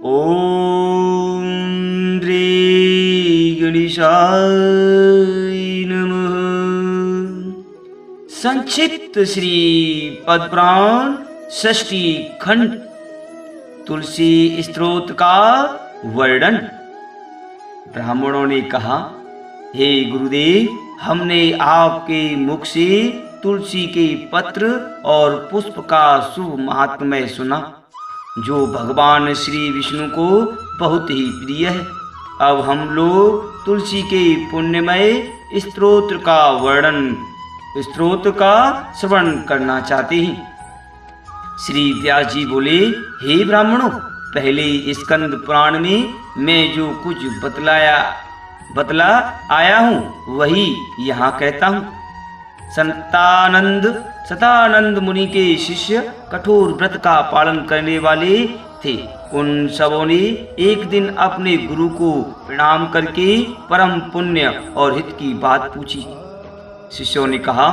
ओम श्री गणेशाय नमः। संक्षिप्त श्री पद्मपुराण षष्ठी खंड तुलसी स्तोत्र का वर्णन। ब्राह्मणों ने कहा, हे गुरुदेव, हमने आपके मुख से तुलसी के पत्र और पुष्प का शुभ महात्म्य सुना, जो भगवान श्री विष्णु को बहुत ही प्रिय है। अब हम लोग तुलसी के पुण्यमय स्तोत्र का श्रवण करना चाहते हैं। श्री व्यास जी बोले, हे ब्राह्मणों, पहले स्कंद पुराण में मैं जो कुछ बतला आया हूँ वही यहाँ कहता हूँ। सतानंद मुनि के शिष्य कठोर व्रत का पालन करने वाले थे। उन सबों ने एक दिन अपने गुरु को प्रणाम करके परम पुण्य और हित की बात पूछी। शिष्यों ने कहा,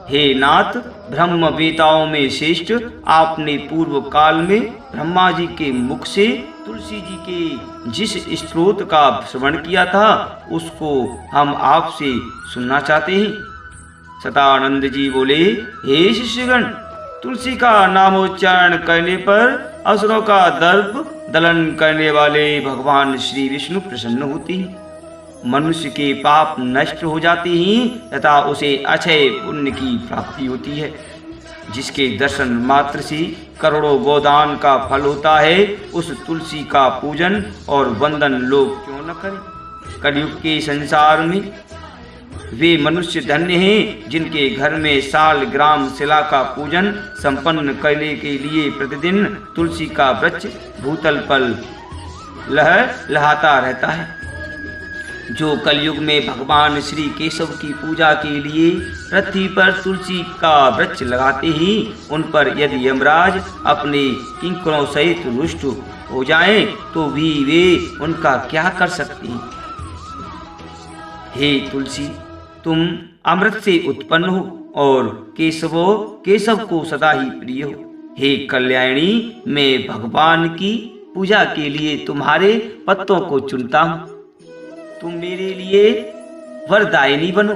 हे नाथ, ब्रह्म वेताओं में श्रेष्ठ, आपने पूर्व काल में ब्रह्मा जी के मुख से तुलसी जी के जिस स्तोत्र का श्रवण किया था उसको हम आपसे सुनना चाहते हैं। सतानंद जी बोले, हे शिष्यगण, तुलसी का नामोच्चारण करने पर असुरों का दर्प दलन करने वाले भगवान श्री विष्णु प्रसन्न होते हैं। मनुष्य के पाप नष्ट हो जाते हैं तथा उसे अक्षय पुण्य की प्राप्ति होती है। जिसके दर्शन मात्र से करोड़ों गोदान का फल होता है, उस तुलसी का पूजन और वंदन लोग क्यों न करें। कलयुग के संसार में वे मनुष्य धन्य हैं जिनके घर में साल ग्राम शिला का पूजन संपन्न करने के लिए प्रतिदिन तुलसी का वृक्ष भूतल पर लहलहाता रहता है। जो कलयुग में भगवान श्री केशव की पूजा के लिए पृथ्वी पर तुलसी का वृक्ष लगाते ही उन पर यदि यमराज अपने किंकरों सहित रुष्ट हो जाएं तो भी वे उनका क्या कर सकते हैं। हे तुलसी, तुम अमृत से उत्पन्न हो और केशव को सदा ही प्रिय हो। हे कल्याणी, मैं भगवान की पूजा के लिए तुम्हारे पत्तों को चुनता हूँ। तुम मेरे लिए वरदायिनी बनो।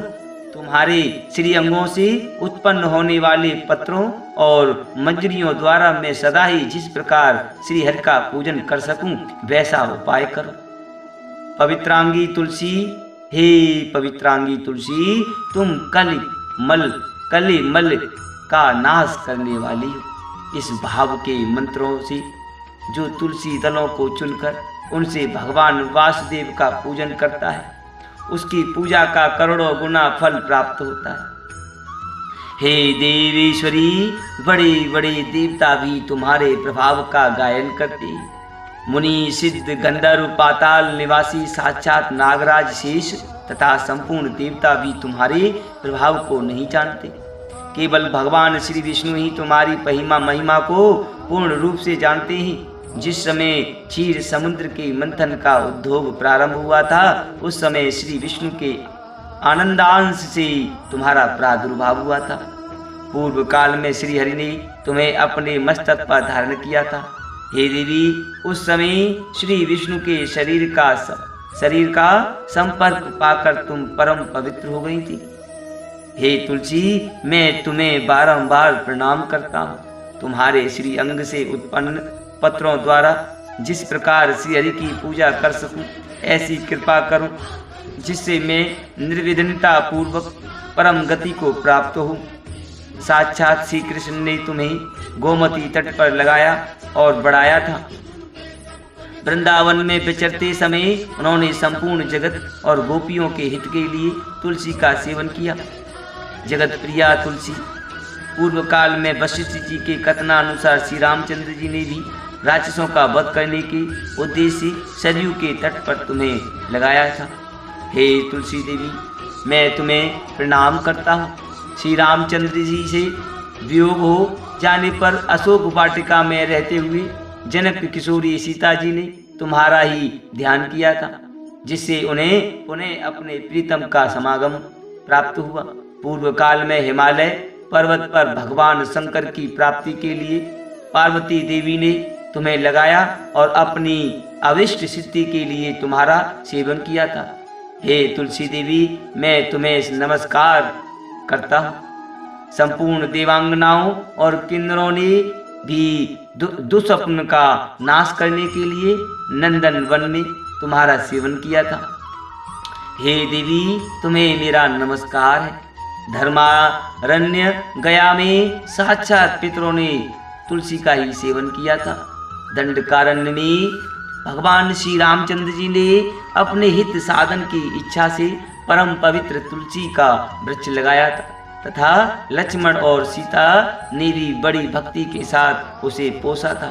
तुम्हारे श्री अंगों से उत्पन्न होने वाले पत्रों और मंजरियों द्वारा मैं सदा ही जिस प्रकार श्री हरि का पूजन कर सकूं वैसा उपाय करो। पवित्रांगी तुलसी, हे पवित्रांगी तुलसी, तुम कली मल का नाश करने वाली हो। इस भाव के मंत्रों से जो तुलसी दलों को चुनकर उनसे भगवान वासुदेव का पूजन करता है, उसकी पूजा का करोड़ों गुना फल प्राप्त होता है। हे देवेश्वरी, बड़े बड़े देवता भी तुम्हारे प्रभाव का गायन करते हैं। मुनि, सिद्ध, गंधर्व, पाताल निवासी, साक्षात नागराज, शेष तथा संपूर्ण देवता भी तुम्हारे प्रभाव को नहीं जानते। केवल भगवान श्री विष्णु ही तुम्हारी महिमा को पूर्ण रूप से जानते हैं। जिस समय क्षीर समुद्र के मंथन का उद्योग प्रारंभ हुआ था, उस समय श्री विष्णु के आनंदांश से तुम्हारा प्रादुर्भाव हुआ था। पूर्व काल में श्री हरि ने तुम्हें अपने मस्तक पर धारण किया था। हे देवी, उस समय श्री विष्णु के शरीर का संपर्क पाकर तुम परम पवित्र हो गई थी। हे तुलसी, मैं तुम्हें बारंबार प्रणाम करता हूँ। तुम्हारे श्री अंग से उत्पन्न पत्रों द्वारा जिस प्रकार श्री हरि की पूजा कर सकूं, ऐसी कृपा करो जिससे मैं निर्विघ्नता पूर्वक परम गति को प्राप्त हूँ। साक्षात श्री कृष्ण ने तुम्हें गोमती तट पर लगाया और बढ़ाया था। वृंदावन में विचरते समय उन्होंने संपूर्ण जगत और गोपियों के हित के लिए तुलसी का सेवन किया। जगत प्रिया तुलसी, पूर्व काल में वशिष्ठ जी के कथनानुसार श्री रामचंद्र जी ने भी राक्षसों का वध करने के उद्देश्य सरयू के तट पर तुम्हें लगाया था। हे तुलसी देवी, मैं तुम्हें प्रणाम करता हूँ। श्री रामचंद्र जी से वियोग हो जाने पर अशोक वाटिका में रहते हुए जनक किशोरी सीता जी ने तुम्हारा ही ध्यान किया था, जिससे उन्हें पुनः अपने प्रीतम का समागम प्राप्त हुआ। पूर्व काल में हिमालय पर्वत पर भगवान शंकर की प्राप्ति के लिए पार्वती देवी ने तुम्हें लगाया और अपनी अविष्ट सिद्धि के लिए तुम्हारा सेवन किया था। हे तुलसी देवी, मैं तुम्हें नमस्कार करता हूँ। संपूर्ण देवांगनाओं और किन्नरों ने भी दुस्वप्न का नाश करने के लिए नंदन वन में तुम्हारा सेवन किया था। हे देवी, तुम्हें मेरा नमस्कार है। धर्मारण्य गया में साक्षात पितरों ने तुलसी का ही सेवन किया था। दंडकारण्य में भगवान श्री रामचंद्र जी ने अपने हित साधन की इच्छा से परम पवित्र तुलसी का वृक्ष लगाया था तथा लक्ष्मण और सीता ने भी बड़ी भक्ति के साथ उसे पोसा था।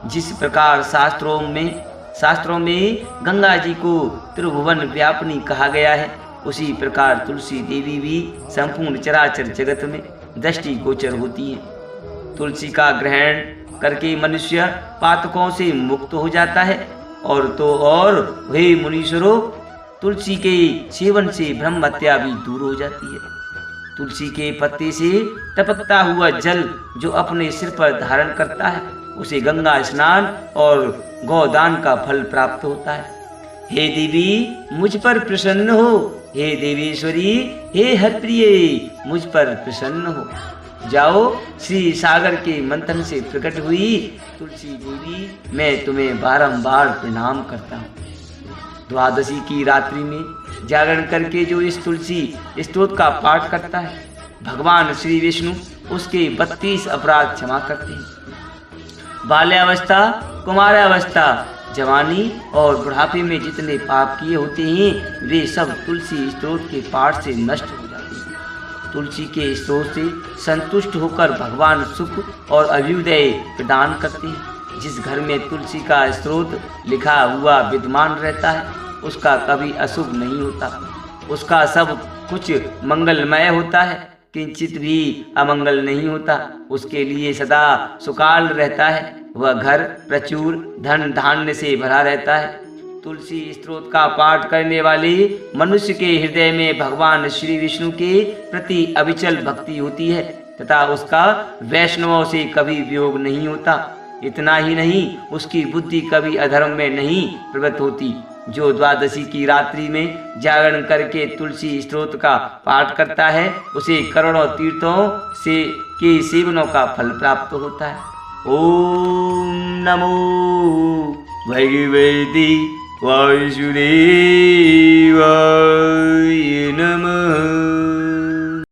जिस प्रकार शास्त्रों में गंगा जी को त्रिभुवन व्यापिनी कहा गया है, उसी प्रकार तुलसी देवी भी संपूर्ण चराचर जगत में दृष्टि गोचर होती है। तुलसी का ग्रहण करके मनुष्य पातकों से मुक्त हो जाता है। और हे मुनीश्वरों, तुलसी के सेवन से ब्रह्म हत्या भी दूर हो जाती है। तुलसी के पत्ते से टपकता हुआ जल जो अपने सिर पर धारण करता है, उसे गंगा स्नान और गोदान का फल प्राप्त होता है। हे देवी, मुझ पर प्रसन्न हो। हे देवीश्वरी, हे हरप्रिय, मुझ पर प्रसन्न हो। जाओ, श्री सागर के मंथन से प्रकट हुई तुलसी देवी, मैं तुम्हें बारंबार प्रणाम करता हूँ। द्वादशी की रात्रि में जागरण करके जो इस तुलसी स्तोत्र का पाठ करता है, भगवान श्री विष्णु उसके 32 अपराध क्षमा करते हैं। बाल्यावस्था, कुमारावस्था, जवानी और बुढ़ापे में जितने पाप किए होते हैं, वे सब तुलसी स्तोत्र के पाठ से नष्ट हो जाते हैं। तुलसी के स्तोत्र से संतुष्ट होकर भगवान सुख और अभ्युदय प्रदान करते हैं। जिस घर में तुलसी का स्तोत्र लिखा हुआ विद्यमान रहता है, उसका कभी अशुभ नहीं होता। उसका सब कुछ मंगलमय होता है, किंचित भी अमंगल नहीं होता। उसके लिए सदा सुकाल रहता है। वह घर प्रचुर धन धान्य से भरा रहता है। तुलसी स्तोत्र का पाठ करने वाले मनुष्य के हृदय में भगवान श्री विष्णु के प्रति अविचल भक्ति होती है तथा उसका वैष्णवों से कभी वियोग नहीं होता। इतना ही नहीं, उसकी बुद्धि कभी अधर्म में नहीं प्रवृत्त होती। जो द्वादशी की रात्रि में जागरण करके तुलसी स्तोत्र का पाठ करता है, उसे करोड़ों तीर्थों से के सेवनों का फल प्राप्त होता है। ओम नमो भगवते वासुदेवाय नमः।